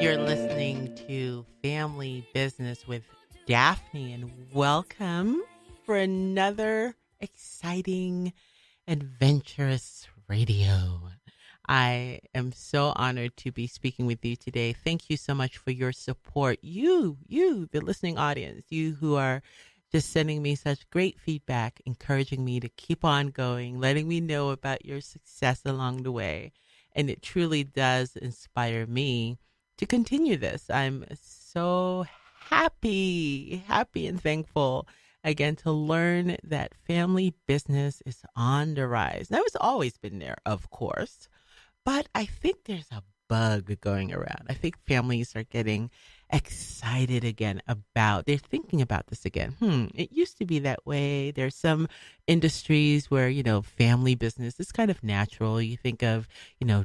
You're listening to Family Business with Daphne, and welcome for another exciting, adventurous radio. I am so honored to be speaking with you today. Thank you so much for your support. You, the listening audience, you who are just sending me such great feedback, encouraging me to keep on going, letting me know about your success along the way. And it truly does inspire me to continue this. I'm so happy and thankful again to learn that family business is on the rise. Now, it's always been there, of course, but I think there's a bug going around. I think families are getting excited again they're thinking about this again. It used to be that way. There's some industries where, family business is kind of natural. You think of,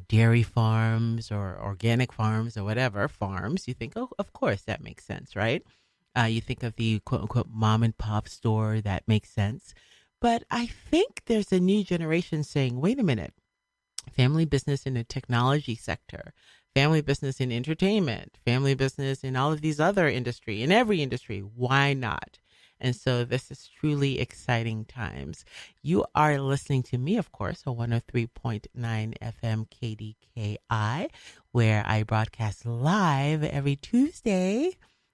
dairy farms or organic farms or whatever farms. You think, oh, of course, that makes sense, right? You think of the quote unquote mom and pop store, that makes sense. But I think there's a new generation saying, wait a minute, family business in the technology sector, family business in entertainment, family business in all of these other industry, in every industry. Why not? And so this is truly exciting times. You are listening to me, of course, on 103.9 FM KDKI, where I broadcast live every Tuesday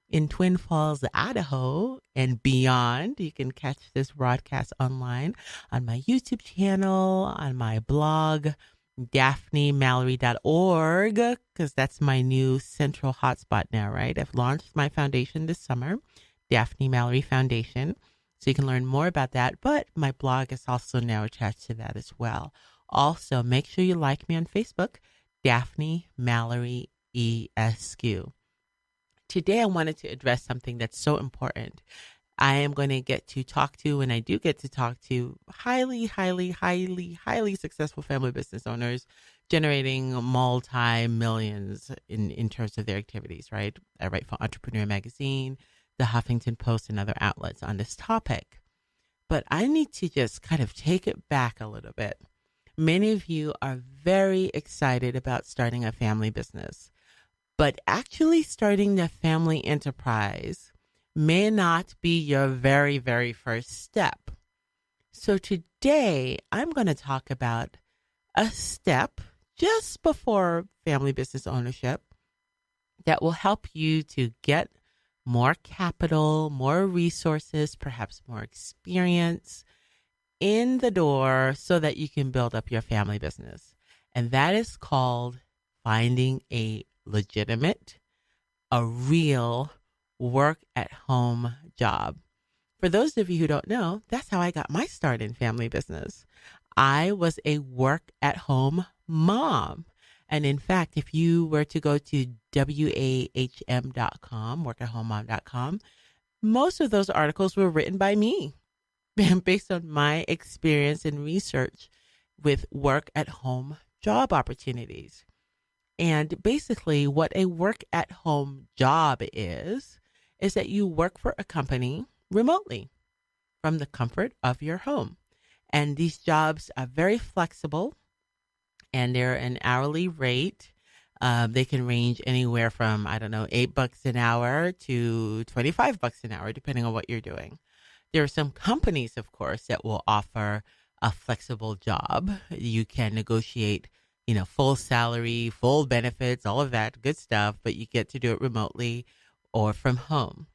in Twin Falls, Idaho, and beyond. You can catch this broadcast online on my YouTube channel, on my blog, daphnemallory.org, because that's my new central hotspot now, right? I've launched my foundation this summer, Daphne Mallory Foundation. So you can learn more about that. But my blog is also now attached to that as well. Also, make sure you like me on Facebook, Daphne Mallory ESQ. Today, I wanted to address something that's so important. I am going to get to talk to, and I do get to talk to highly successful family business owners generating multi-millions in terms of their activities, right? I write for Entrepreneur Magazine, the Huffington Post, and other outlets on this topic. But I need to just kind of take it back a little bit. Many of you are very excited about starting a family business, but actually starting a family enterprise may not be your very, very first step. So today, I'm going to talk about a step just before family business ownership that will help you to get more capital, more resources, perhaps more experience in the door so that you can build up your family business. And that is called finding a legitimate, a real work-at-home job. For those of you who don't know, that's how I got my start in family business. I was a work-at-home mom. And in fact, if you were to go to wahm.com, workathomemom.com, most of those articles were written by me based on my experience and research with work-at-home job opportunities. And basically what a work-at-home job is that you work for a company remotely from the comfort of your home. And these jobs are very flexible, and they're an hourly rate. They can range anywhere from, $8 an hour to $25 an hour, depending on what you're doing. There are some companies, of course, that will offer a flexible job. You can negotiate full salary, full benefits, all of that good stuff, but you get to do it remotely or from home.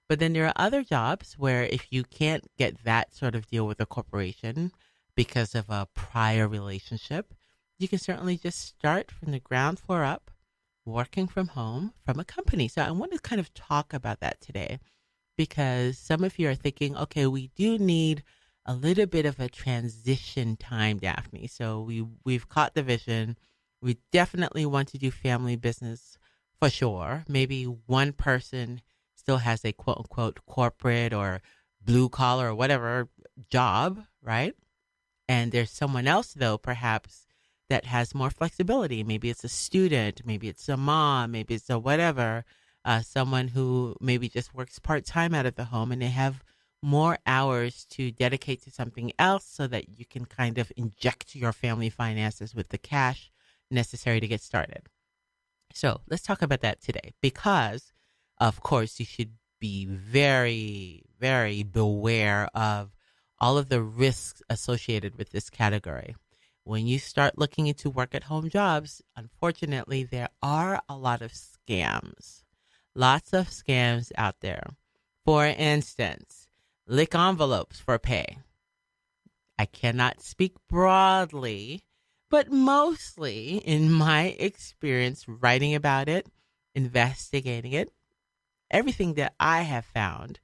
But then there are other jobs where if you can't get that sort of deal with a corporation because of a prior relationship, you can certainly just start from the ground floor up, working from home from a company. So I want to kind of talk about that today because some of you are thinking, okay, we do need a little bit of a transition time, Daphne. So we've caught the vision. We definitely want to do family business for sure. Maybe one person still has a quote unquote corporate or blue collar or whatever job, right? And there's someone else though, perhaps that has more flexibility. Maybe it's a student, maybe it's a mom, maybe it's a whatever, someone who maybe just works part-time out of the home and they have more hours to dedicate to something else so that you can kind of inject your family finances with the cash necessary to get started. So let's talk about that today because, of course, you should be very, very beware of all of the risks associated with this category. When you start looking into work at home jobs, unfortunately, there are a lot of scams. Lots of scams out there. For instance, lick envelopes for pay. I cannot speak broadly, but mostly in my experience writing about it, investigating it, everything that I have found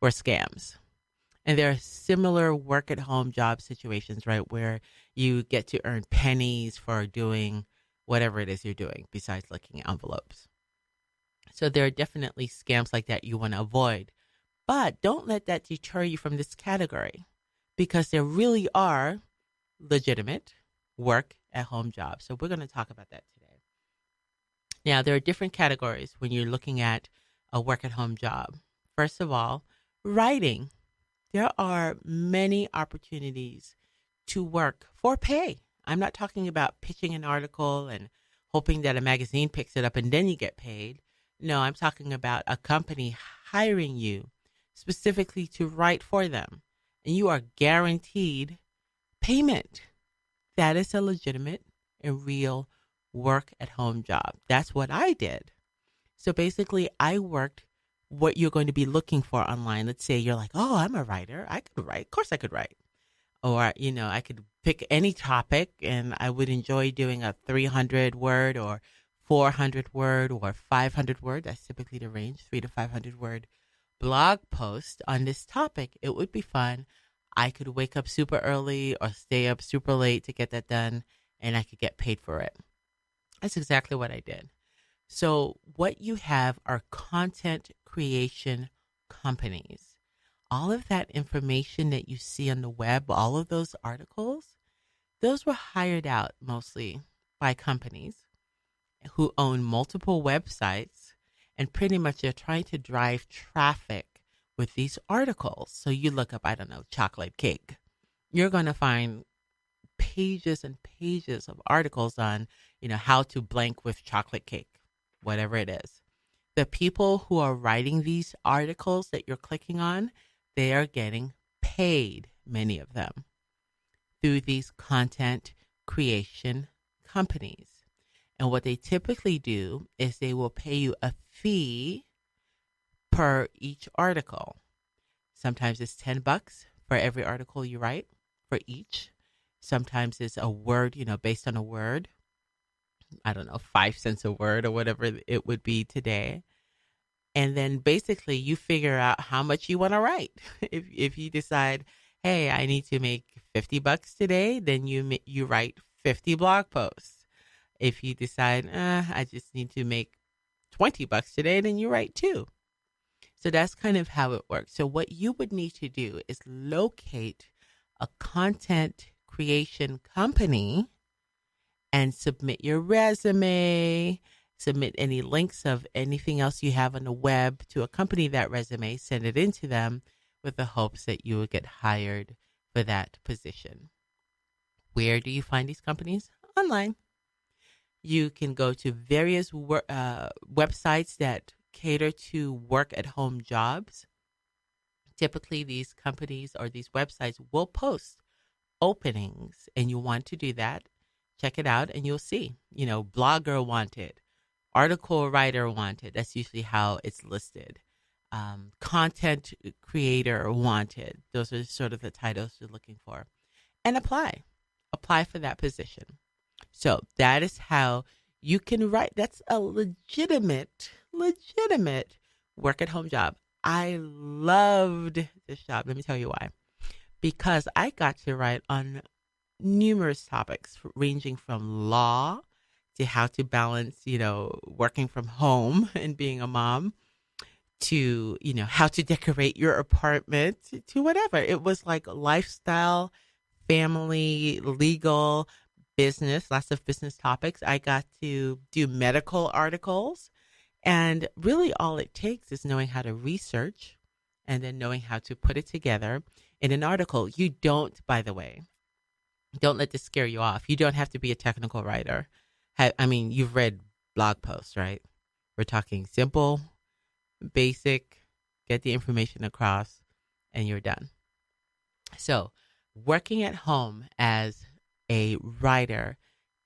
were scams. And there are similar work at home job situations, right, where you get to earn pennies for doing whatever it is you're doing besides licking envelopes. So there are definitely scams like that you want to avoid. But don't let that deter you from this category because there really are legitimate work at home jobs. So we're going to talk about that today. Now, there are different categories when you're looking at a work at home job. First of all, writing. There are many opportunities to work for pay. I'm not talking about pitching an article and hoping that a magazine picks it up and then you get paid. No, I'm talking about a company hiring you specifically to write for them, and you are guaranteed payment. That is a legitimate and real work at home job. That's what I did. So basically, I worked what you're going to be looking for online. Let's say you're like, oh, I'm a writer. I could write. Of course, I could write. Or, I could pick any topic and I would enjoy doing a 300 word or 400 word or 500 word. That's typically the range, 300 to 500 word blog post on this topic. It would be fun. I could wake up super early or stay up super late to get that done, and I could get paid for it. That's exactly what I did. So what you have are content creation companies. All of that information that you see on the web, all of those articles, those were hired out mostly by companies who own multiple websites, and pretty much they're trying to drive traffic with these articles. So you look up, I don't know, chocolate cake. You're going to find pages and pages of articles on, how to blank with chocolate cake, whatever it is. The people who are writing these articles that you're clicking on, they are getting paid, many of them, through these content creation companies. And what they typically do is they will pay you a fee per each article. Sometimes it's $10 for every article you write for each. Sometimes it's a word, based on a word. I don't know, 5 cents a word or whatever it would be today. And then basically you figure out how much you want to write. If you decide, hey, I need to make $50 today, then you write 50 blog posts. If you decide, I just need to make $20 today, then you write 2. So that's kind of how it works. So what you would need to do is locate a content creation company and submit your resume, submit any links of anything else you have on the web to accompany that resume, send it in to them with the hopes that you will get hired for that position. Where do you find these companies? Online. You can go to various websites that cater to work at home jobs. Typically, these companies or these websites will post openings, and you want to do that. Check it out, and you'll see, blogger wanted, article writer wanted. That's usually how it's listed. Content creator wanted. Those are sort of the titles you're looking for. And apply for that position. So that is how you can write. That's a legitimate work at home job. I loved this job. Let me tell you why. Because I got to write on numerous topics ranging from law to how to balance, working from home and being a mom to, how to decorate your apartment to whatever. It was like lifestyle, family, legal, business, lots of business topics. I got to do medical articles. And really all it takes is knowing how to research and then knowing how to put it together in an article. You don't, by the way, don't let this scare you off. You don't have to be a technical writer. You've read blog posts, right? We're talking simple, basic, get the information across, and you're done. So, working at home as a writer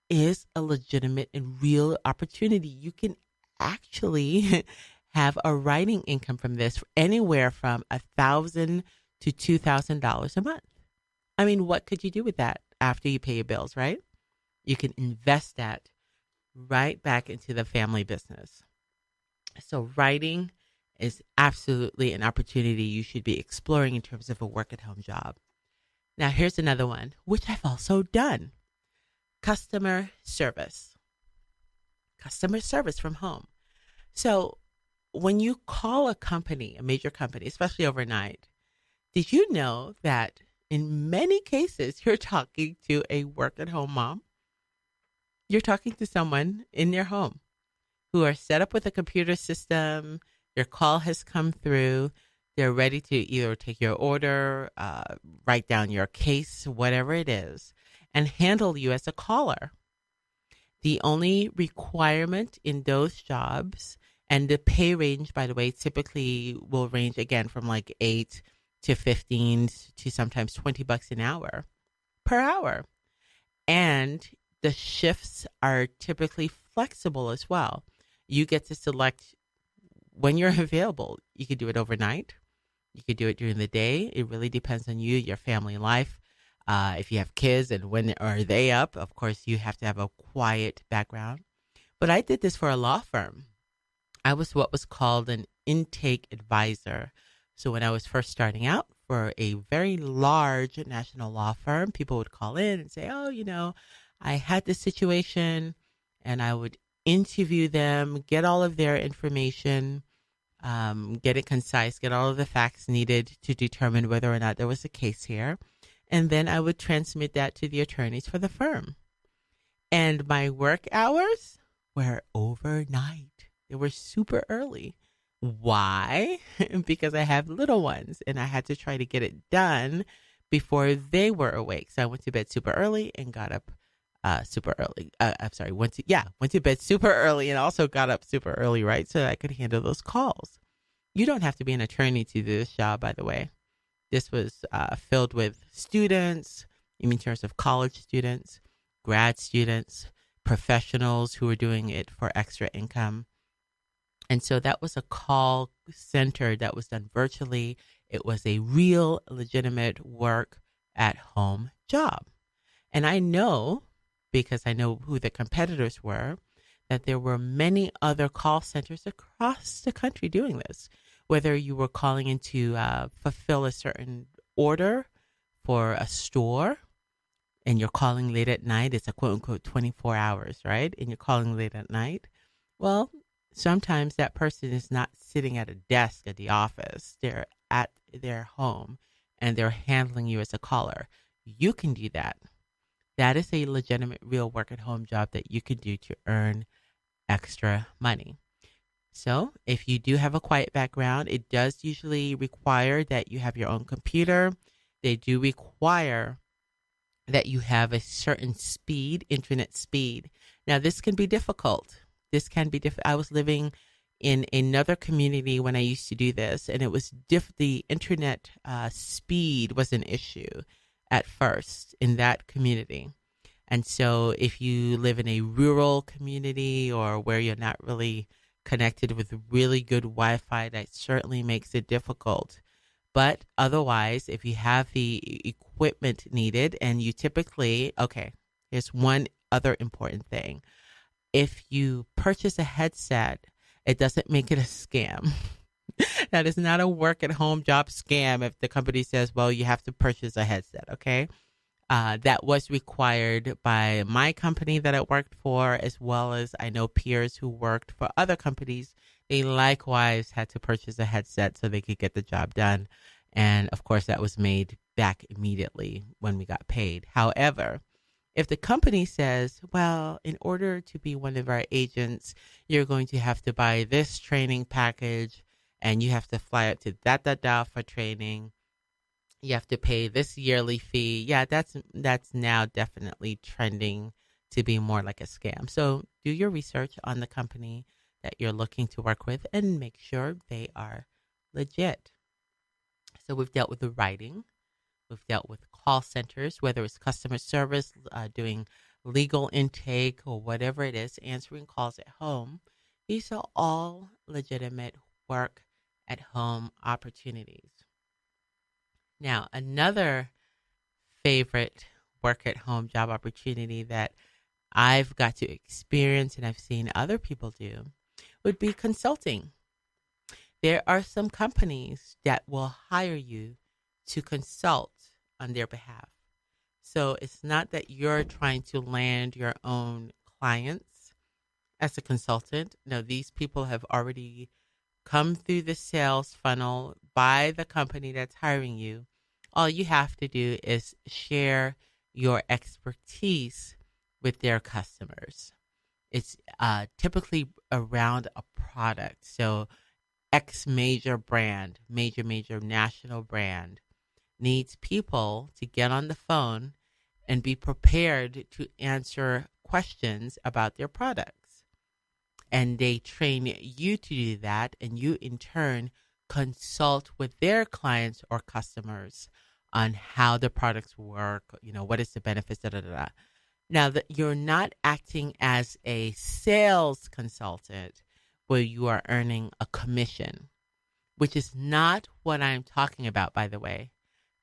is a legitimate and real opportunity. You can actually have a writing income from this anywhere from $1,000 to $2,000 a month. I mean, what could you do with that after you pay your bills, right? You can invest that right back into the family business. So, writing is absolutely an opportunity you should be exploring in terms of a work at home job. Now, here's another one, which I've also done: customer service. Customer service from home. So, when you call a company, a major company, especially overnight, did you know that in many cases you're talking to a work at home mom? You're talking to someone in their home who are set up with a computer system. Your call has come through. They're ready to either take your order, write down your case, whatever it is, and handle you as a caller. The only requirement in those jobs, and the pay range, by the way, typically will range again from like 8 to 15 to sometimes $20 an hour per hour. And the shifts are typically flexible as well. You get to select when you're available. You could do it overnight. You could do it during the day. It really depends on you, your family life. If you have kids and when are they up, of course, you have to have a quiet background. But I did this for a law firm. I was what was called an intake advisor. So when I was first starting out for a very large national law firm, people would call in and say, oh, I had this situation, and I would interview them, get all of their information, get it concise, get all of the facts needed to determine whether or not there was a case here. And then I would transmit that to the attorneys for the firm. And my work hours were overnight. They were super early. Why? Because I have little ones and I had to try to get it done before they were awake. So I went to bed super early and got up super early. Went to bed super early and also got up super early, right? So I could handle those calls. You don't have to be an attorney to do this job, by the way. This was filled with students, in terms of college students, grad students, professionals who were doing it for extra income. And so that was a call center that was done virtually. It was a real, legitimate work at home job. And I know, because I know who the competitors were, that there were many other call centers across the country doing this. Whether you were calling in to fulfill a certain order for a store and you're calling late at night, it's a quote unquote 24 hours, right? And you're calling late at night. Well, sometimes that person is not sitting at a desk at the office. They're at their home and they're handling you as a caller. You can do that. That is a legitimate, real work at home job that you can do to earn extra money. So if you do have a quiet background, it does usually require that you have your own computer. They do require that you have a certain speed, internet speed. Now, this can be difficult. I was living in another community when I used to do this, and it was the internet speed was an issue at first in that community. And so if you live in a rural community or where you're not really connected with really good Wi-Fi, that certainly makes it difficult. But otherwise, if you have the equipment needed and you typically, here's one other important thing. If you purchase a headset, it doesn't make it a scam. That is not a work at home job scam if the company says, well, you have to purchase a headset, okay? That was required by my company that I worked for, as well as I know peers who worked for other companies. They likewise had to purchase a headset so they could get the job done. And of course, that was made back immediately when we got paid. However, if the company says, well, in order to be one of our agents, you're going to have to buy this training package and you have to fly up to da for training. You have to pay this yearly fee. Yeah, that's now definitely trending to be more like a scam. So do your research on the company that you're looking to work with and make sure they are legit. So we've dealt with the writing. We've dealt with call centers, whether it's customer service, doing legal intake or whatever it is, answering calls at home. These are all legitimate work at home opportunities. Now, another favorite work at home job opportunity that I've got to experience and I've seen other people do would be consulting. There are some companies that will hire you to consult on their behalf. So it's not that you're trying to land your own clients as a consultant. No, these people have already come through the sales funnel by the company that's hiring you. All you have to do is share your expertise with their customers. It's typically around a product. So X major brand, major national brand needs people to get on the phone and be prepared to answer questions about their products. And they train you to do that, and you in turn consult with their clients or customers on how the products work, what is the benefits, da da da da. Now, that you're not acting as a sales consultant where you are earning a commission, which is not what I'm talking about, by the way.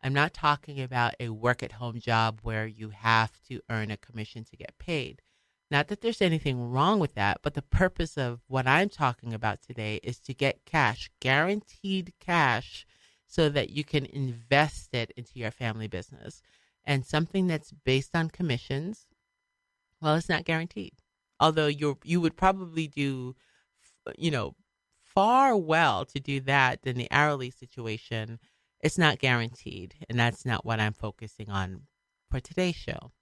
I'm not talking about a work at home job where you have to earn a commission to get paid. Not that there's anything wrong with that, but the purpose of what I'm talking about today is to get cash, guaranteed cash, so that you can invest it into your family business. And something that's based on commissions, well, it's not guaranteed. Although you would probably do, far well to do that than the hourly situation, it's not guaranteed. And that's not what I'm focusing on for today's show.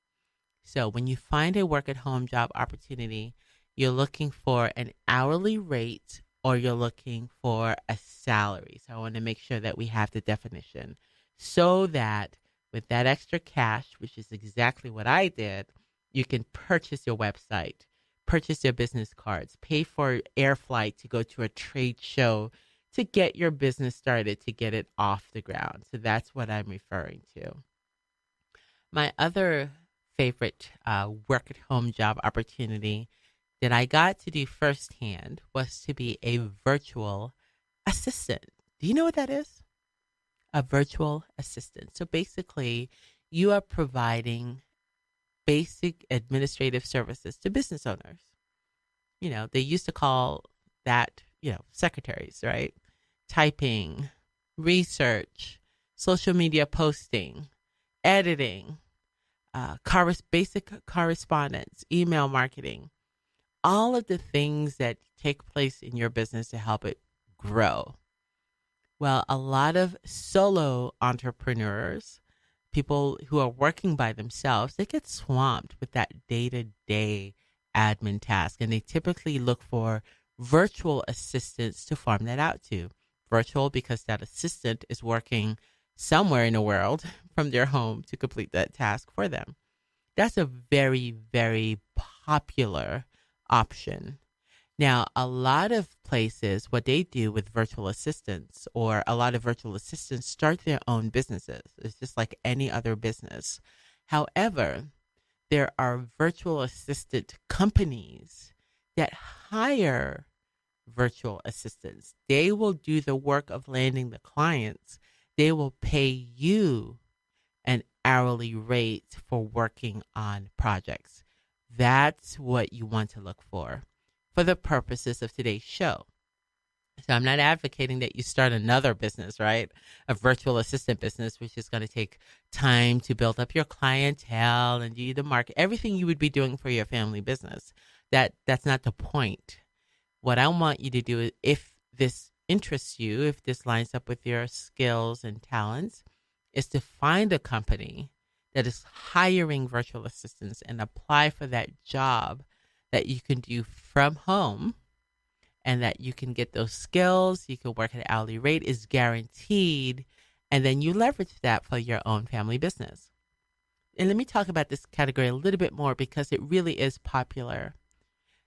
So when you find a work at home job opportunity, you're looking for an hourly rate or you're looking for a salary. So I want to make sure that we have the definition so that with that extra cash, which is exactly what I did, you can purchase your website, purchase your business cards, pay for air flight to go to a trade show to get your business started, to get it off the ground. So that's what I'm referring to. My other favorite work at home job opportunity that I got to do firsthand was to be a virtual assistant. Do you know what that is? A virtual assistant. So basically, you are providing basic administrative services to business owners. They used to call that, secretaries, right? Typing, research, social media posting, editing, basic correspondence, email marketing, all of the things that take place in your business to help it grow. Well, a lot of solo entrepreneurs, people who are working by themselves, they get swamped with that day-to-day admin task, and they typically look for virtual assistants to farm that out to. Virtual because that assistant is working somewhere in the world from their home to complete that task for them. That's a very, very popular option. Now, a lot of places, what they do with virtual assistants, or a lot of virtual assistants start their own businesses. It's just like any other business. However, there are virtual assistant companies that hire virtual assistants. They will do the work of landing the clients. They will pay you an hourly rate for working on projects. That's what you want to look for the purposes of today's show. So I'm not advocating that you start another business, right? A virtual assistant business, which is going to take time to build up your clientele and do the market, everything you would be doing for your family business. That's not the point. What I want you to do is, if this interests you, if this lines up with your skills and talents, is to find a company that is hiring virtual assistants and apply for that job that you can do from home, and that you can get those skills, you can work at an hourly rate, is guaranteed, and then you leverage that for your own family business. and let me talk about this category a little bit more because it really is popular.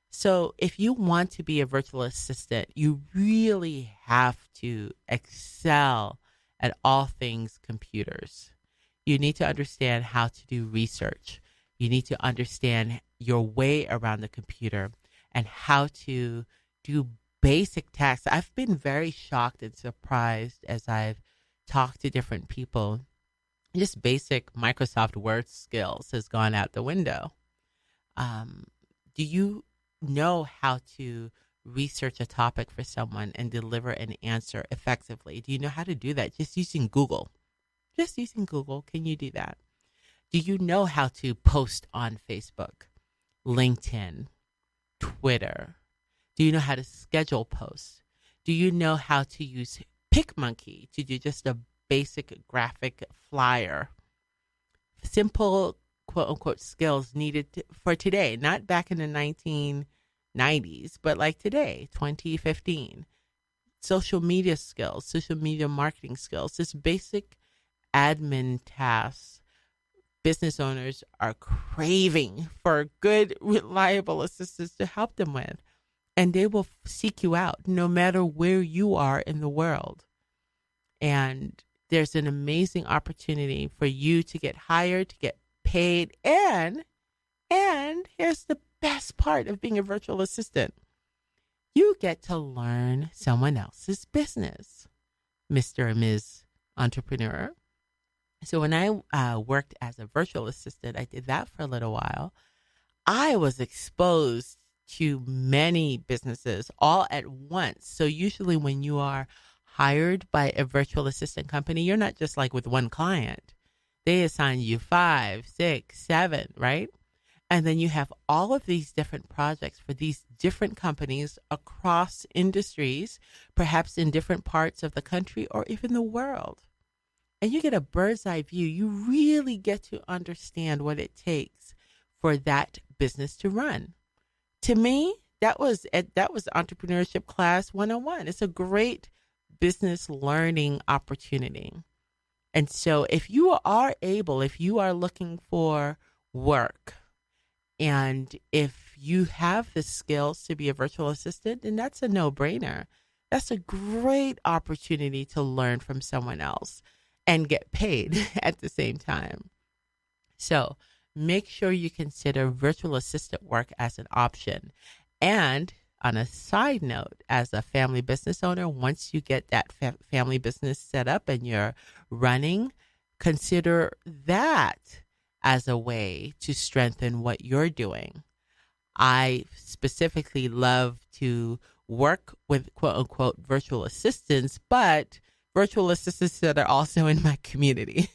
So if you want to be a virtual assistant, you really have to excel at all things computers. You need to understand how to do research. You need to understand your way around the computer and how to do basic tasks. I've been very shocked and surprised as I've talked to different people. Just basic Microsoft Word skills has gone out the window. Do you know how to research a topic for someone and deliver an answer effectively? Do you know how to do that just using Google? Just using Google, can you do that? Do you know how to post on Facebook, LinkedIn, Twitter? Do you know how to schedule posts? Do you know how to use PicMonkey to do just a basic graphic flyer? Simple, quote unquote, skills needed for today, not back in the 1990s, but like today, 2015. Social media skills, social media marketing skills, just basic admin tasks. Business owners are craving for good, reliable assistants to help them with. And they will seek you out no matter where you are in the world. And there's an amazing opportunity for you to get hired, to get paid. And here's the best part of being a virtual assistant. You get to learn someone else's business, Mr. and Ms. Entrepreneur. So when I worked as a virtual assistant, I did that for a little while. I was exposed to many businesses all at once. So usually when you are hired by a virtual assistant company, you're not just like with one client. They assign you 5, 6, 7, right? And then you have all of these different projects for these different companies across industries, perhaps in different parts of the country or even the world. And you get a bird's eye view. You really get to understand what it takes for that business to run. To me, that was Entrepreneurship Class 101. It's a great business learning opportunity. And so if you are looking for work, and if you have the skills to be a virtual assistant, then that's a no-brainer. That's a great opportunity to learn from someone else and get paid at the same time. So make sure you consider virtual assistant work as an option. And on a side note, as a family business owner, once you get that family business set up and you're running, consider that as a way to strengthen what you're doing. I specifically love to work with quote unquote virtual assistants, but virtual assistants that are also in my community.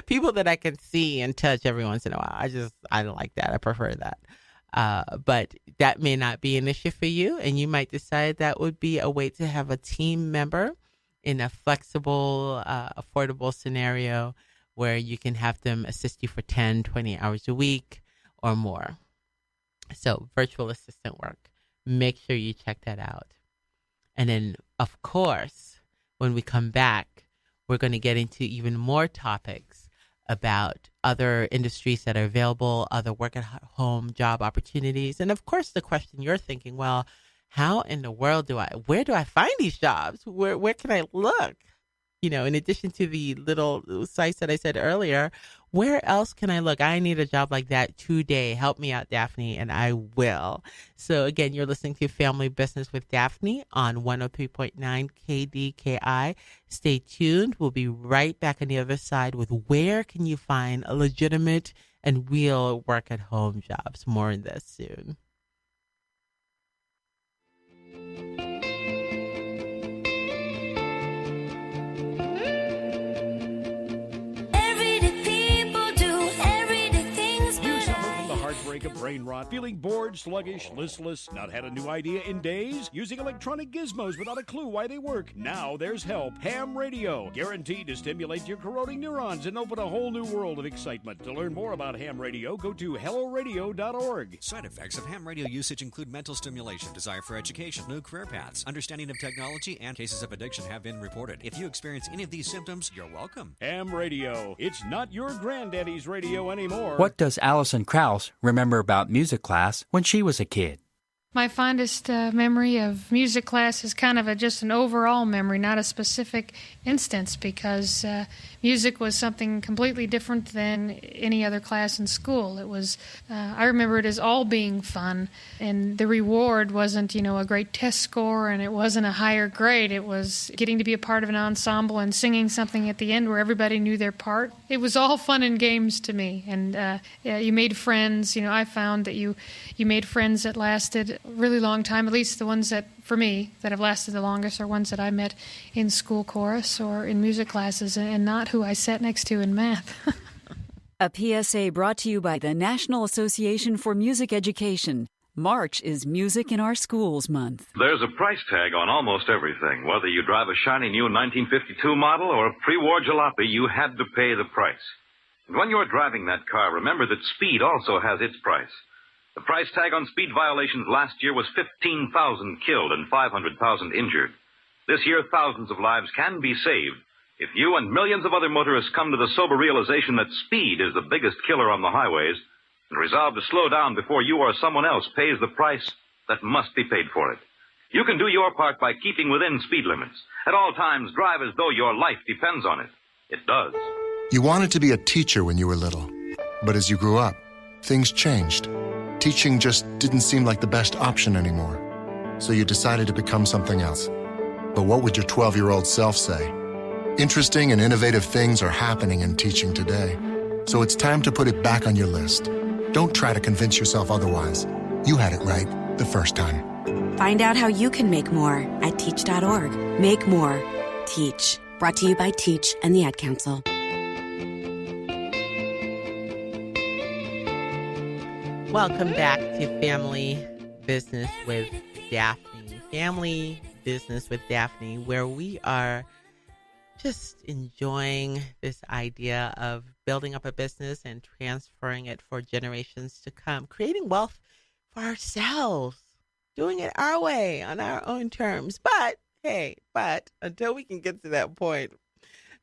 People that I can see and touch every once in a while. I don't like that. I prefer that. But that may not be an issue for you, and you might decide that would be a way to have a team member in a flexible, affordable scenario where you can have them assist you for 10, 20 hours a week or more. So virtual assistant work, make sure you check that out. And then, of course, when we come back, we're going to get into even more topics about other industries that are available, other work at home job opportunities. And of course, the question you're thinking, well, how in the world where do I find these jobs? Where can I look? You know, in addition to the little sites that I said earlier, where else can I look? I need a job like that today. Help me out, Daphne, and I will. So again, you're listening to Family Business with Daphne on 103.9 KDKI. Stay tuned. We'll be right back on the other side with where can you find a legitimate and real work at home jobs. More on this soon. break of brain rot? Feeling bored, sluggish, listless? Not had a new idea in days? Using electronic gizmos without a clue why they work? Now there's help. Ham Radio. Guaranteed to stimulate your corroding neurons and open a whole new world of excitement. To learn more about Ham Radio, go to helloradio.org. Side effects of ham radio usage include mental stimulation, desire for education, new career paths, understanding of technology, and cases of addiction have been reported. If you experience any of these symptoms, you're welcome. Ham Radio. It's not your granddaddy's radio anymore. What does Alison Krauss remember about music class when she was a kid? My fondest memory of music class is kind of just an overall memory, not a specific instance, because music was something completely different than any other class in school. It was, I remember it as all being fun, and the reward wasn't, a great test score, and it wasn't a higher grade. It was getting to be a part of an ensemble and singing something at the end where everybody knew their part. It was all fun and games to me, and you made friends. I found that you made friends that lasted a really long time, at least the ones that, for me, that have lasted the longest are ones that I met in school chorus or in music classes, and not who I sat next to in math. A PSA brought to you by the National Association for Music Education. March is Music in Our Schools Month. There's a price tag on almost everything. Whether you drive a shiny new 1952 model or a pre-war jalopy, you had to pay the price. And when you're driving that car, remember that speed also has its price. The price tag on speed violations last year was 15,000 killed and 500,000 injured. This year, thousands of lives can be saved if you and millions of other motorists come to the sober realization that speed is the biggest killer on the highways and resolve to slow down before you or someone else pays the price that must be paid for it. You can do your part by keeping within speed limits. At all times, drive as though your life depends on it. It does. You wanted to be a teacher when you were little, but as you grew up, things changed. Teaching just didn't seem like the best option anymore, so you decided to become something else. But what would your 12-year-old self say? Interesting and innovative things are happening in teaching today, so it's time to put it back on your list. Don't try to convince yourself otherwise. You had it right the first time. Find out how you can make more at teach.org. Make more. Teach. Brought to you by Teach and the Ad Council. Welcome back to Family Business with Daphne. Family Business with Daphne, where we are just enjoying this idea of building up a business and transferring it for generations to come, creating wealth for ourselves, doing it our way, on our own terms. But until we can get to that point,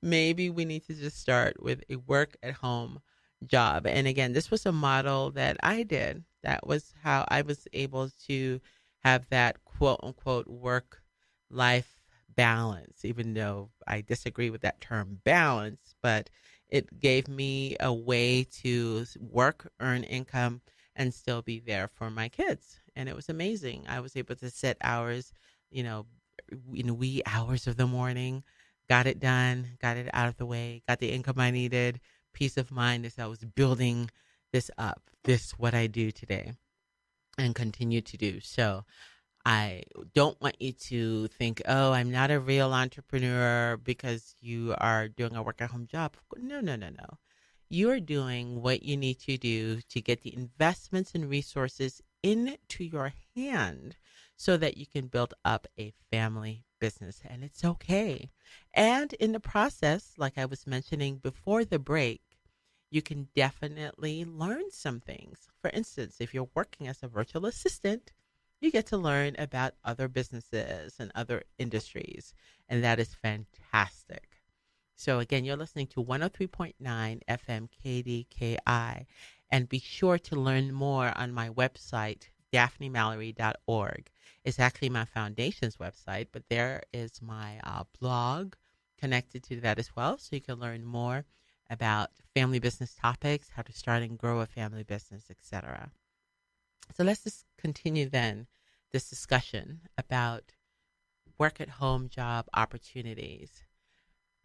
maybe we need to just start with a work-at-home job. And again, this was a model that I did. That was how I was able to have that quote-unquote work-life balance, even though I disagree with that term balance, but it gave me a way to work, earn income, and still be there for my kids. And it was amazing. I was able to set hours, in wee hours of the morning, got it done, got it out of the way, got the income I needed, peace of mind as I was building this up, what I do today and continue to do. So I don't want you to think, oh, I'm not a real entrepreneur because you are doing a work-at-home job. No. You are doing what you need to do to get the investments and resources into your hand so that you can build up a family business. And it's okay. And in the process, like I was mentioning before the break, you can definitely learn some things. For instance, if you're working as a virtual assistant, you get to learn about other businesses and other industries, and that is fantastic. So again, you're listening to 103.9 FM KDKI, and be sure to learn more on my website, daphnemallory.org. It's actually my foundation's website, but there is my blog connected to that as well, so you can learn more about family business topics, how to start and grow a family business, etc. So let's just continue then this discussion about work-at-home job opportunities.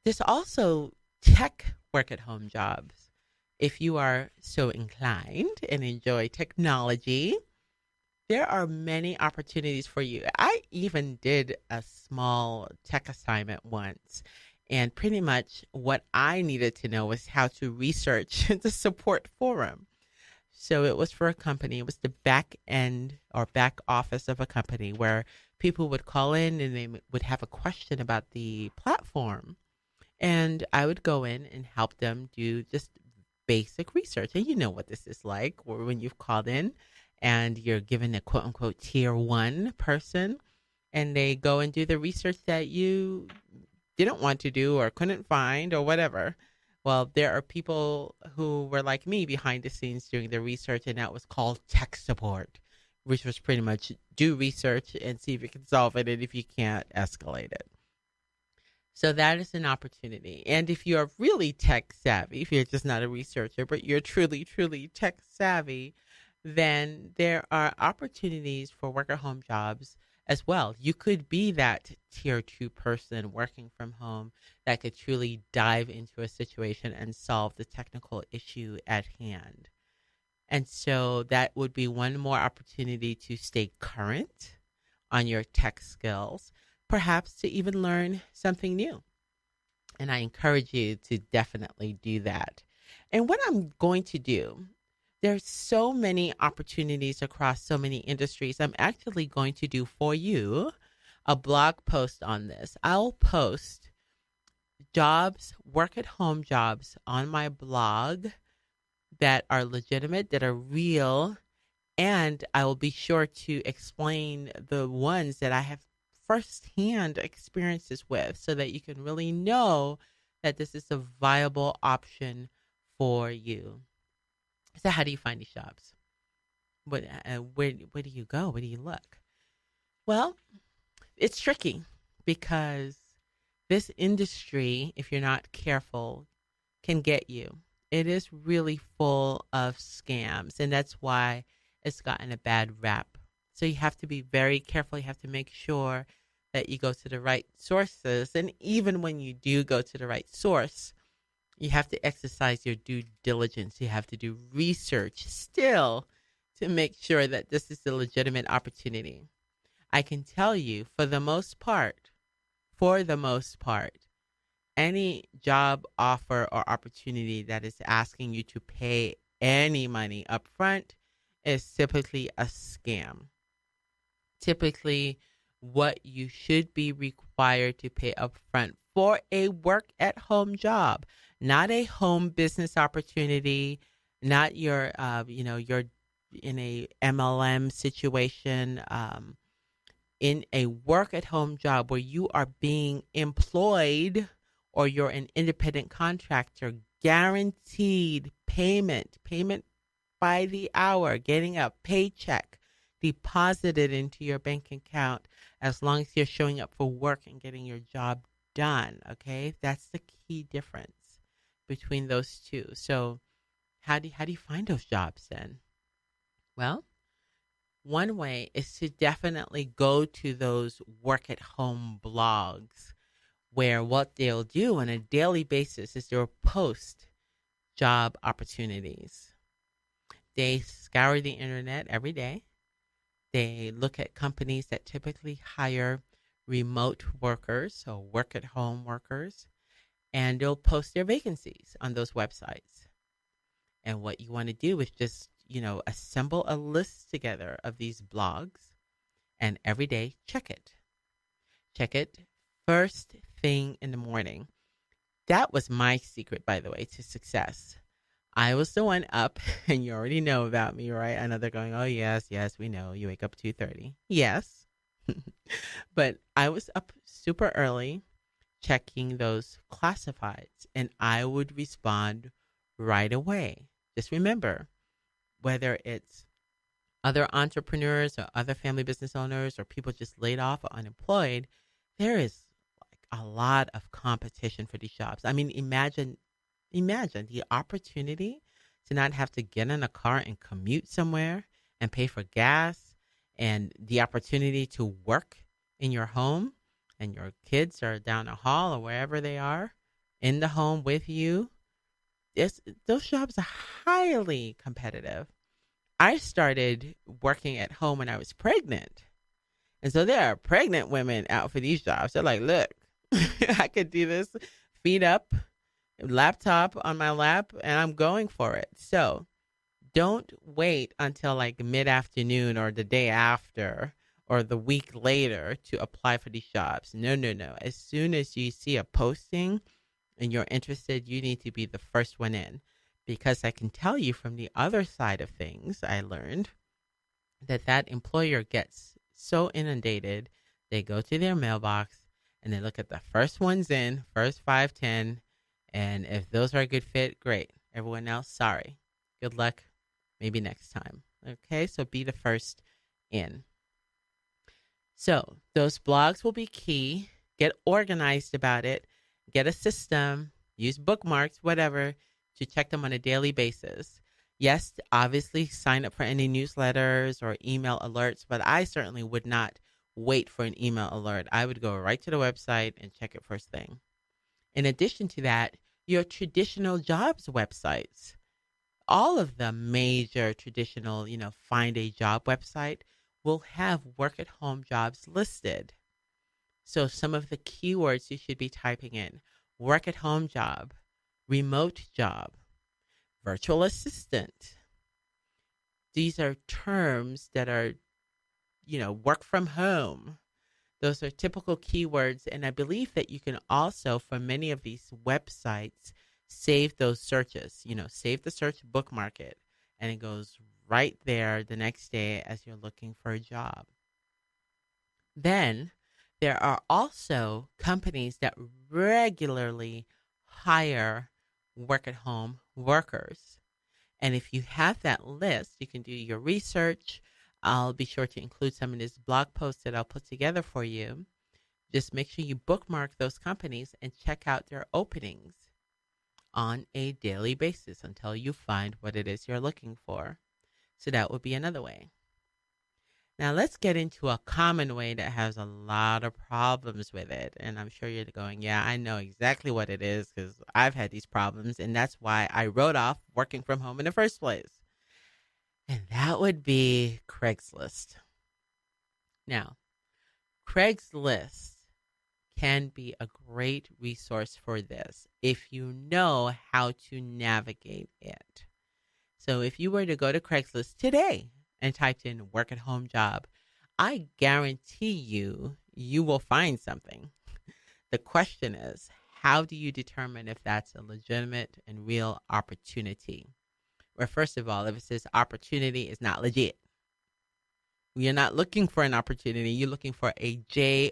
There's also tech work-at-home jobs. If you are so inclined and enjoy technology, there are many opportunities for you. I even did a small tech assignment once, and pretty much what I needed to know was how to research the support forum. So it was for a company. It was the back end or back office of a company where people would call in and they would have a question about the platform. And I would go in and help them do just basic research. And you know what this is like when you've called in and you're given a quote unquote tier 1 person and they go and do the research that you didn't want to do or couldn't find or whatever. Well, there are people who were like me behind the scenes doing the research, and that was called tech support, which was pretty much do research and see if you can solve it, and if you can't, escalate it. So that is an opportunity. And if you're really tech savvy, if you're just not a researcher, but you're truly, truly tech savvy, then there are opportunities for work at home jobs as well. You could be that tier 2 person working from home that could truly dive into a situation and solve the technical issue at hand. And so that would be one more opportunity to stay current on your tech skills, perhaps to even learn something new. And I encourage you to definitely do that. And what I'm going to do, there's so many opportunities across so many industries. I'm actually going to do for you a blog post on this. I'll post jobs, work at home jobs on my blog that are legitimate, that are real, and I will be sure to explain the ones that I have firsthand experiences with so that you can really know that this is a viable option for you. So how do you find these jobs? Where do you go? Where do you look? Well, it's tricky because this industry, if you're not careful, can get you. It is really full of scams, and that's why it's gotten a bad rap. So you have to be very careful. You have to make sure that you go to the right sources. And even when you do go to the right source, you have to exercise your due diligence. You have to do research still to make sure that this is a legitimate opportunity. I can tell you, for the most part, any job offer or opportunity that is asking you to pay any money up front is typically a scam. Typically, what you should be required to pay up front for a work at home job, not a home business opportunity, not you're in a MLM situation, in a work at home job where you are being employed or you're an independent contractor, guaranteed payment by the hour, getting a paycheck deposited into your bank account as long as you're showing up for work and getting your job done. Okay, that's the key difference between those two. So how do you find those jobs then? Well, one way is to definitely go to those work at home blogs where what they'll do on a daily basis is they'll post job opportunities. They scour the internet every day. They look at companies that typically hire remote workers, so work at home workers, and they'll post their vacancies on those websites. And what you want to do is just, assemble a list together of these blogs and every day check it. Check it first thing in the morning. That was my secret, by the way, to success. I was the one up, and you already know about me, right? I know they're going, oh, yes, we know. You wake up 2:30. Yes. But I was up super early checking those classifieds, and I would respond right away. Just remember, whether it's other entrepreneurs or other family business owners or people just laid off or unemployed, there is like a lot of competition for these jobs. I mean, imagine the opportunity to not have to get in a car and commute somewhere and pay for gas, and the opportunity to work in your home and your kids are down the hall or wherever they are in the home with you. Those jobs are highly competitive. I started working at home when I was pregnant. And so there are pregnant women out for these jobs. They're like, look, I could do this, feet up, laptop on my lap, and I'm going for it. So Don't wait until like mid-afternoon or the day after or the week later to apply for these jobs. No, no, no. As soon as you see a posting and you're interested, you need to be the first one in. Because I can tell you from the other side of things, I learned that employer gets so inundated, they go to their mailbox and they look at the first ones in, first 5, 10, and if those are a good fit, great. Everyone else, sorry. Good luck. Maybe next time. Okay, so be the first in. So those blogs will be key. Get organized about it. Get a system. Use bookmarks, whatever, to check them on a daily basis. Yes, obviously sign up for any newsletters or email alerts, but I certainly would not wait for an email alert. I would go right to the website and check it first thing. In addition to that, your traditional jobs websites, all of the major traditional, find a job website will have work at home jobs listed. So some of the keywords you should be typing in: work at home job, remote job, virtual assistant. These are terms that are, work from home. Those are typical keywords. And I believe that you can also, for many of these websites, save those searches, save the search, bookmark it, and it goes right there the next day as you're looking for a job. Then there are also companies that regularly hire work at home workers. And if you have that list, you can do your research. I'll be sure to include some in this blog post that I'll put together for you. Just make sure you bookmark those companies and check out their openings on a daily basis until you find what it is you're looking for. So that would be another way. Now let's get into a common way that has a lot of problems with it. And I'm sure you're going, yeah, I know exactly what it is because I've had these problems. And that's why I wrote off working from home in the first place. And that would be Craigslist. Now, Craigslist can be a great resource for this if you know how to navigate it. So if you were to go to Craigslist today and typed in work at home job, I guarantee you will find something. The question is, how do you determine if that's a legitimate and real opportunity? Well, first of all, if it says opportunity, it's not legit. You're not looking for an opportunity. You're looking for a job.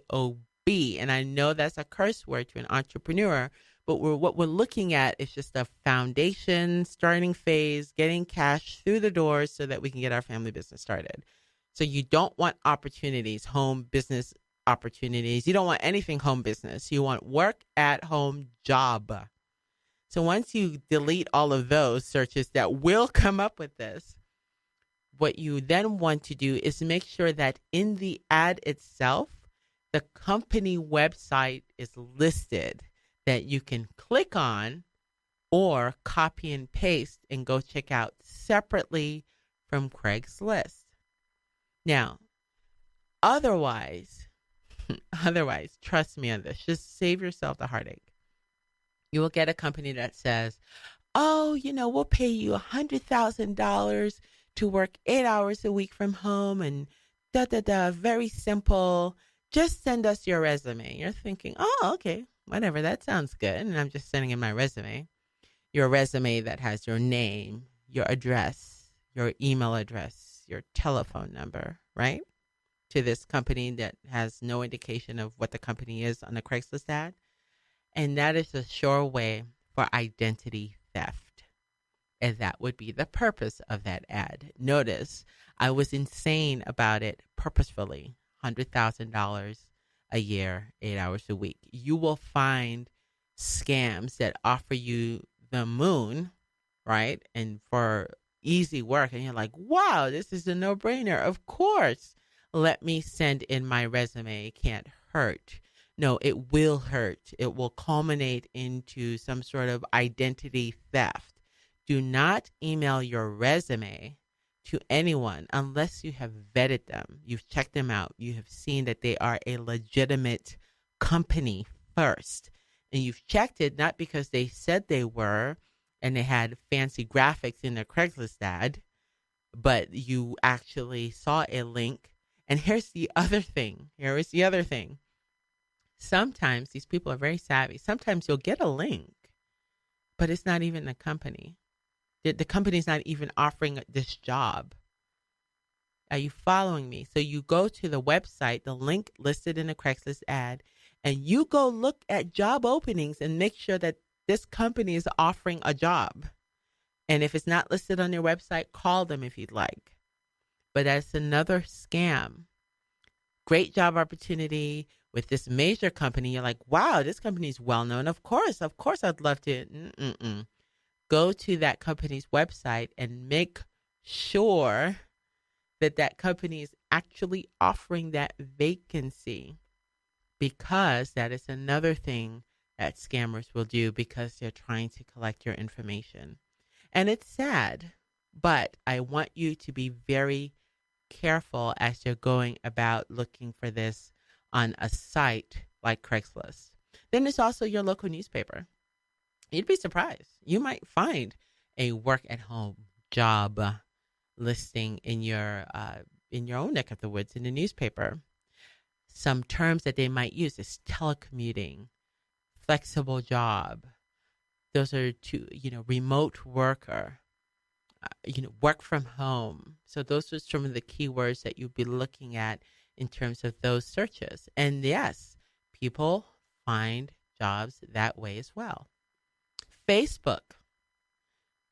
And I know that's a curse word to an entrepreneur, but what we're looking at is just a foundation, starting phase, getting cash through the doors so that we can get our family business started. So you don't want opportunities, home business opportunities. You don't want anything home business. You want work at home job. So once you delete all of those searches that will come up with this, what you then want to do is make sure that in the ad itself, the company website is listed that you can click on or copy and paste and go check out separately from Craigslist. Now, otherwise, trust me on this, just save yourself the heartache. You will get a company that says, oh, we'll pay you $100,000 to work 8 hours a week from home and very simple. Just send us your resume. You're thinking, oh, okay, whatever, that sounds good. And I'm just sending in my resume. Your resume that has your name, your address, your email address, your telephone number, right? To this company that has no indication of what the company is on the Craigslist ad. And that is a sure way for identity theft. And that would be the purpose of that ad. Notice, I was insane about it purposefully. $100,000 a year, 8 hours a week. You will find scams that offer you the moon, right? And for easy work. And you're like, wow, this is a no-brainer. Of course, let me send in my resume. It can't hurt. No, it will hurt. It will culminate into some sort of identity theft. Do not email your resume to anyone unless you have vetted them. You've checked them out. You have seen that they are a legitimate company first. And you've checked it not because they said they were and they had fancy graphics in their Craigslist ad, but you actually saw a link. And here's the other thing. Sometimes these people are very savvy. Sometimes you'll get a link, but it's not even a company. The company's not even offering this job. Are you following me? So you go to the website, the link listed in the Craigslist ad, and you go look at job openings and make sure that this company is offering a job. And if it's not listed on their website, call them if you'd like. But that's another scam. Great job opportunity with this major company. You're like, wow, this company is well known. Of course, I'd love to. Go to that company's website and make sure that company is actually offering that vacancy, because that is another thing that scammers will do, because they're trying to collect your information. And it's sad, but I want you to be very careful as you're going about looking for this on a site like Craigslist. Then there's also your local newspaper. You'd be surprised. You might find a work-at-home job listing in your own neck of the woods in the newspaper. Some terms that they might use is telecommuting, flexible job. Those are remote worker, work from home. So those are some of the keywords that you'll be looking at in terms of those searches. And yes, people find jobs that way as well. Facebook.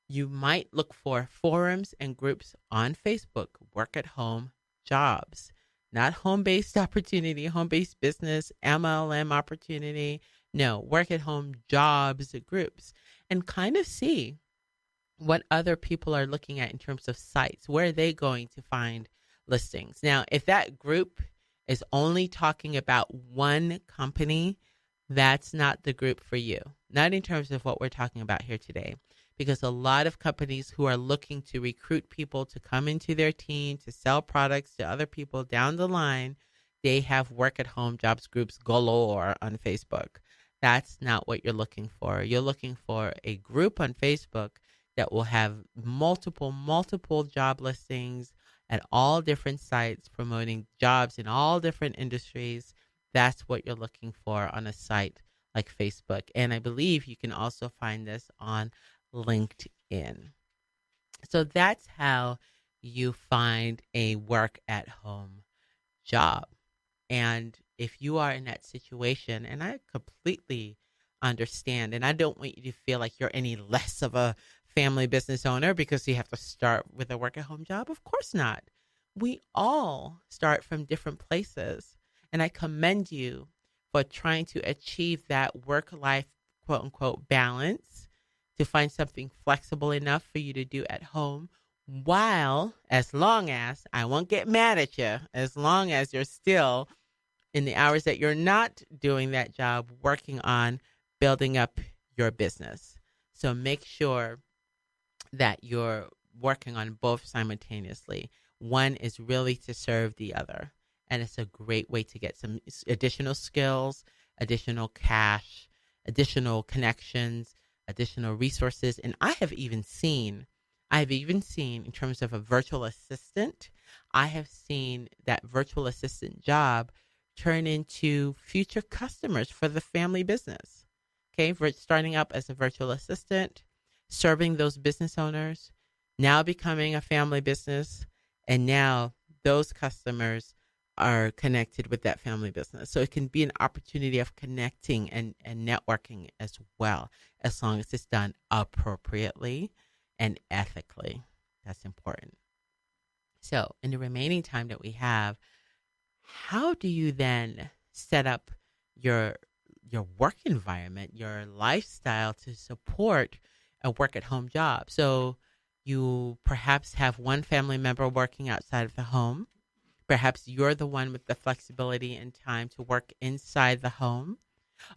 You might look for forums and groups on Facebook, work at home jobs, not home-based opportunity, home-based business, MLM opportunity. No, work at home jobs groups, and kind of see what other people are looking at in terms of sites. Where are they going to find listings? Now, if that group is only talking about one company, that's not the group for you. Not in terms of what we're talking about here today. Because a lot of companies who are looking to recruit people to come into their team, to sell products to other people down the line, they have work-at-home jobs groups galore on Facebook. That's not what you're looking for. You're looking for a group on Facebook that will have multiple job listings at all different sites promoting jobs in all different industries. That's what you're looking for on a site like Facebook. And I believe you can also find this on LinkedIn. So that's how you find a work-at-home job. And if you are in that situation, and I completely understand, and I don't want you to feel like you're any less of a family business owner because you have to start with a work-at-home job. Of course not. We all start from different places. And I commend you for trying to achieve that work-life, quote-unquote, balance, to find something flexible enough for you to do at home, as long as, I won't get mad at you, as long as you're still in the hours that you're not doing that job, working on building up your business. So make sure that you're working on both simultaneously. One is really to serve the other. And it's a great way to get some additional skills, additional cash, additional connections, additional resources. And I have even seen in terms of a virtual assistant, I have seen that virtual assistant job turn into future customers for the family business. Okay, for starting up as a virtual assistant, serving those business owners, now becoming a family business, and now those customers are connected with that family business. So it can be an opportunity of connecting and networking as well, as long as it's done appropriately and ethically. That's important. So in the remaining time that we have, how do you then set up your work environment, your lifestyle to support a work-at-home job? So you perhaps have one family member working outside of the home. Perhaps you're the one with the flexibility and time to work inside the home.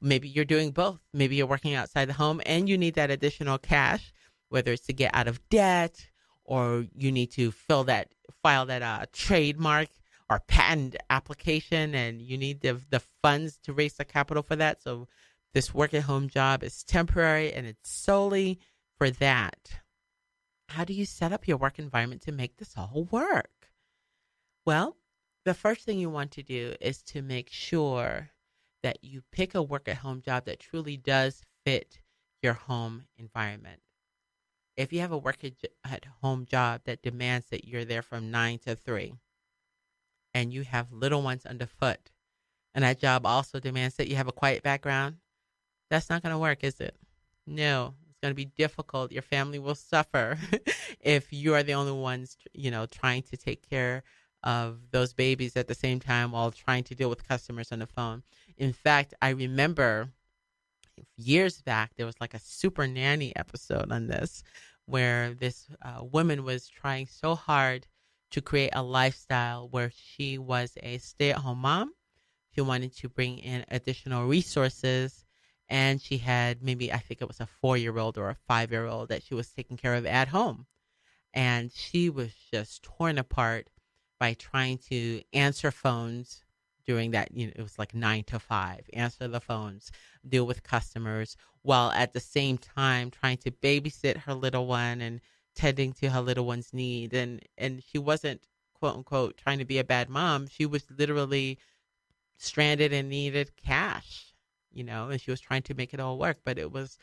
Maybe you're doing both. Maybe you're working outside the home and you need that additional cash, whether it's to get out of debt or you need to file that trademark or patent application and you need the funds to raise the capital for that. So this work-at-home job is temporary and it's solely for that. how do you set up your work environment to make this all work? Well, the first thing you want to do is to make sure that you pick a work at home job that truly does fit your home environment. If you have a work at home job that demands that you're there from 9 to 3 and you have little ones underfoot, and that job also demands that you have a quiet background, that's not going to work, is it? No, it's going to be difficult. Your family will suffer if you are the only ones, trying to take care of those babies at the same time while trying to deal with customers on the phone. In fact, I remember years back, there was like a Super Nanny episode on this where this woman was trying so hard to create a lifestyle where she was a stay-at-home mom. She wanted to bring in additional resources, and she had maybe, I think it was a 4-year-old or a 5-year-old that she was taking care of at home. And she was just torn apart by trying to answer phones during that, it was like 9 to 5, answer the phones, deal with customers, while at the same time trying to babysit her little one and tending to her little one's need. And she wasn't, quote unquote, trying to be a bad mom. She was literally stranded and needed cash, and she was trying to make it all work, but it was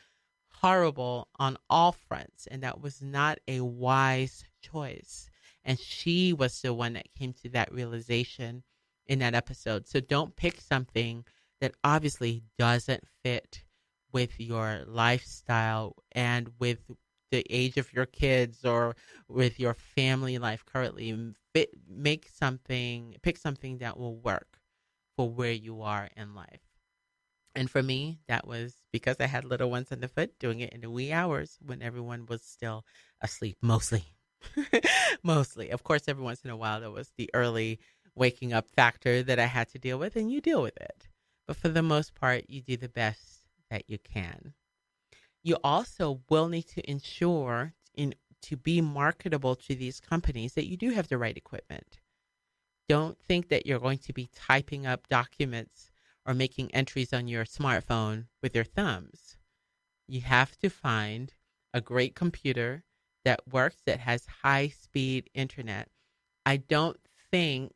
horrible on all fronts. And that was not a wise choice. And she was the one that came to that realization in that episode. So don't pick something that obviously doesn't fit with your lifestyle and with the age of your kids or with your family life currently. Pick something that will work for where you are in life. And for me, that was because I had little ones underfoot, doing it in the wee hours when everyone was still asleep, mostly. Mostly. Of course, every once in a while, there was the early waking up factor that I had to deal with, and you deal with it. But for the most part, you do the best that you can. You also will need to ensure to be marketable to these companies that you do have the right equipment. Don't think that you're going to be typing up documents or making entries on your smartphone with your thumbs. You have to find a great computer that works, that has high-speed internet. I don't think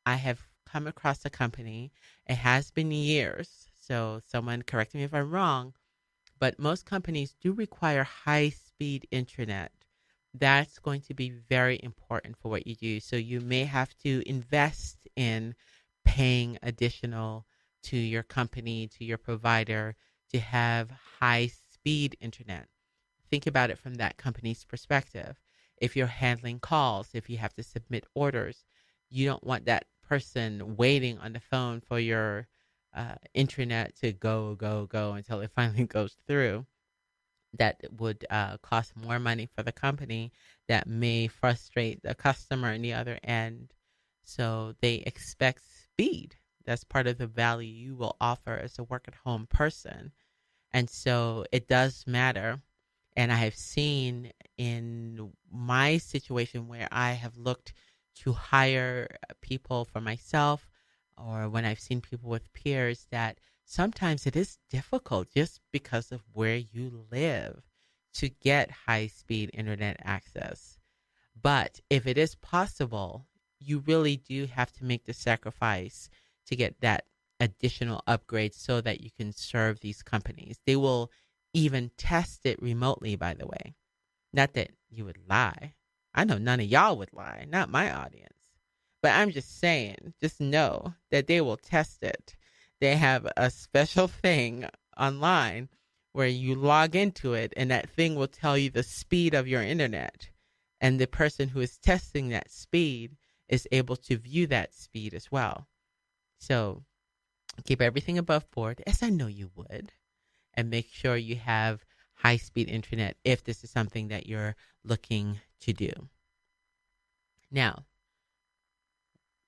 I have come across a company, it has been years, so someone correct me if I'm wrong, but most companies do require high-speed internet. That's going to be very important for what you do. So you may have to invest in paying additional to your company, to your provider, to have high-speed internet. Think about it from that company's perspective. If you're handling calls, if you have to submit orders, you don't want that person waiting on the phone for your internet to go until it finally goes through. That would cost more money for the company. That may frustrate the customer on the other end. So they expect speed. That's part of the value you will offer as a work-at-home person. And so it does matter. And I have seen in my situation where I have looked to hire people for myself, or when I've seen people with peers, that sometimes it is difficult just because of where you live to get high-speed internet access. But if it is possible, you really do have to make the sacrifice to get that additional upgrade so that you can serve these companies. They will even test it remotely, by the way. Not that you would lie. I know none of y'all would lie, not my audience. But I'm just saying, just know that they will test it. They have a special thing online where you log into it, and that thing will tell you the speed of your internet. And the person who is testing that speed is able to view that speed as well. So keep everything above board, as I know you would, and make sure you have high-speed internet if this is something that you're looking to do. Now,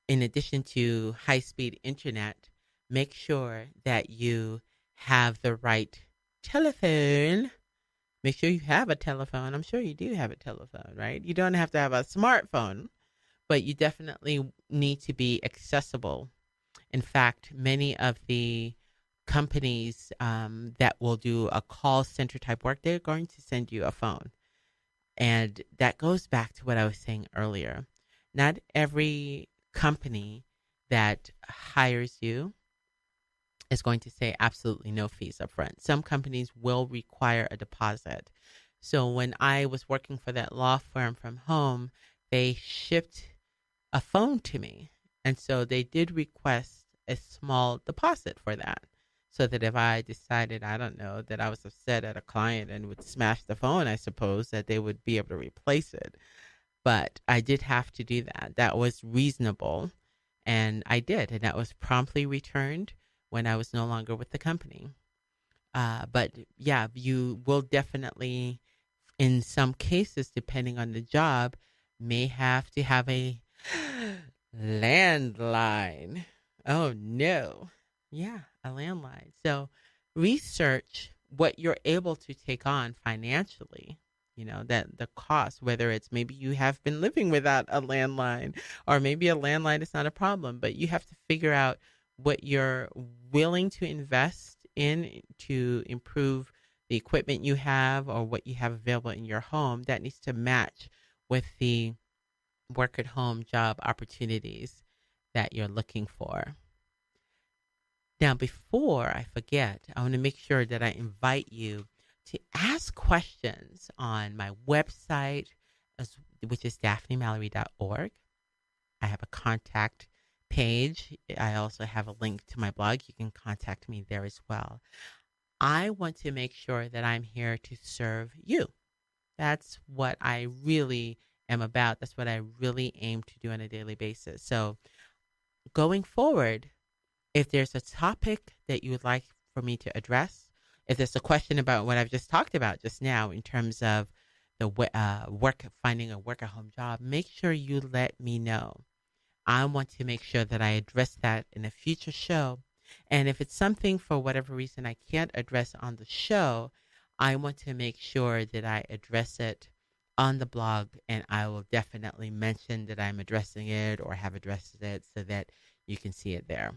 in addition to high-speed internet, make sure that you have the right telephone. Make sure you have a telephone. I'm sure you do have a telephone, right? You don't have to have a smartphone, but you definitely need to be accessible. In fact, many of the companies that will do a call center type work, they're going to send you a phone. And that goes back to what I was saying earlier. Not every company that hires you is going to say absolutely no fees up front. Some companies will require a deposit. So when I was working for that law firm from home, they shipped a phone to me. And so they did request a small deposit for that. So that if I decided, I don't know, that I was upset at a client and would smash the phone, I suppose that they would be able to replace it. But I did have to do that. That was reasonable. And I did. And that was promptly returned when I was no longer with the company. But yeah, you will definitely, in some cases, depending on the job, may have to have a landline. Oh, no. Yeah, a landline. So research what you're able to take on financially, that the cost, whether it's maybe you have been living without a landline, or maybe a landline is not a problem, but you have to figure out what you're willing to invest in to improve the equipment you have or what you have available in your home that needs to match with the work at home job opportunities that you're looking for. Now, before I forget, I want to make sure that I invite you to ask questions on my website, which is daphnemallory.org. I have a contact page. I also have a link to my blog. You can contact me there as well. I want to make sure that I'm here to serve you. That's what I really am about. That's what I really aim to do on a daily basis. So going forward, if there's a topic that you would like for me to address, if there's a question about what I've just talked about just now in terms of the finding a work-at-home job, make sure you let me know. I want to make sure that I address that in a future show. And if it's something for whatever reason I can't address on the show, I want to make sure that I address it on the blog, and I will definitely mention that I'm addressing it or have addressed it so that you can see it there.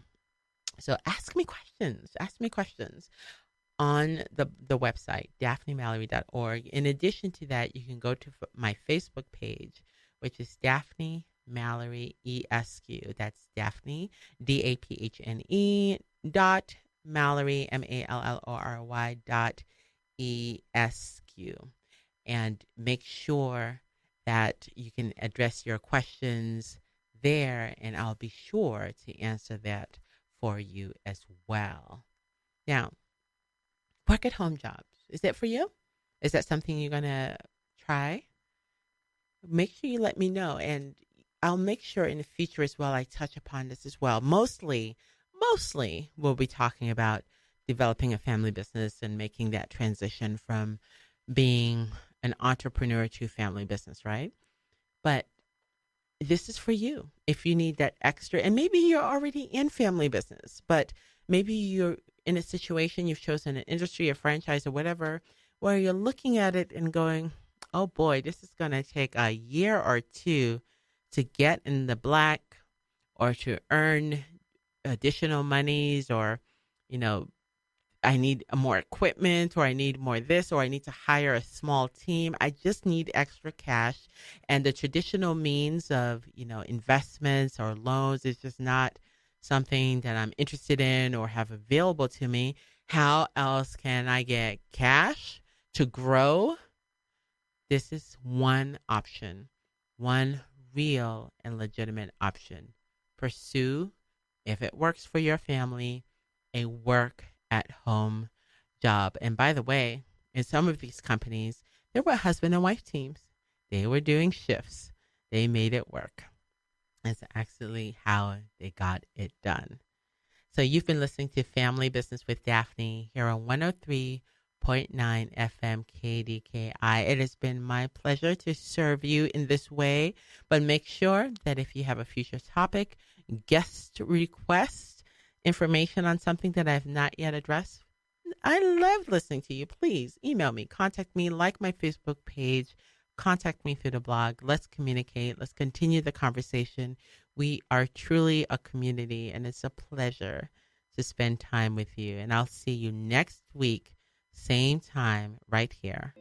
So ask me questions. Ask me questions on the website, daphnemallory.org. In addition to that, you can go to my Facebook page, which is Daphne Mallory ESQ. That's Daphne, DAPHNE .Mallory, MALLORY .ESQ. And make sure that you can address your questions there, and I'll be sure to answer that for you as well. Now, work at home jobs. Is that for you? Is that something you're going to try? Make sure you let me know, and I'll make sure in the future as well I touch upon this as well. Mostly we'll be talking about developing a family business and making that transition from being an entrepreneur to family business, right? But this is for you. If you need that extra, and maybe you're already in family business, but maybe you're in a situation, you've chosen an industry, a franchise, or whatever, where you're looking at it and going, oh boy, this is going to take a year or two to get in the black or to earn additional monies, or, I need more equipment, or I need more this, or I need to hire a small team. I just need extra cash. And the traditional means of, investments or loans is just not something that I'm interested in or have available to me. How else can I get cash to grow? This is one option, one real and legitimate option. Pursue, if it works for your family, a work-at-home job. And by the way, in some of these companies, there were husband and wife teams. They were doing shifts. They made it work. That's actually how they got it done. So you've been listening to Family Business with Daphne here on 103.9 FM KDKI. It has been my pleasure to serve you in this way, but make sure that if you have a future topic, guest request, information on something that I have not yet addressed, I love listening to you. Please email me, contact me, like my Facebook page, contact me through the blog. Let's communicate. Let's continue the conversation. We are truly a community, and it's a pleasure to spend time with you. And I'll see you next week, same time, right here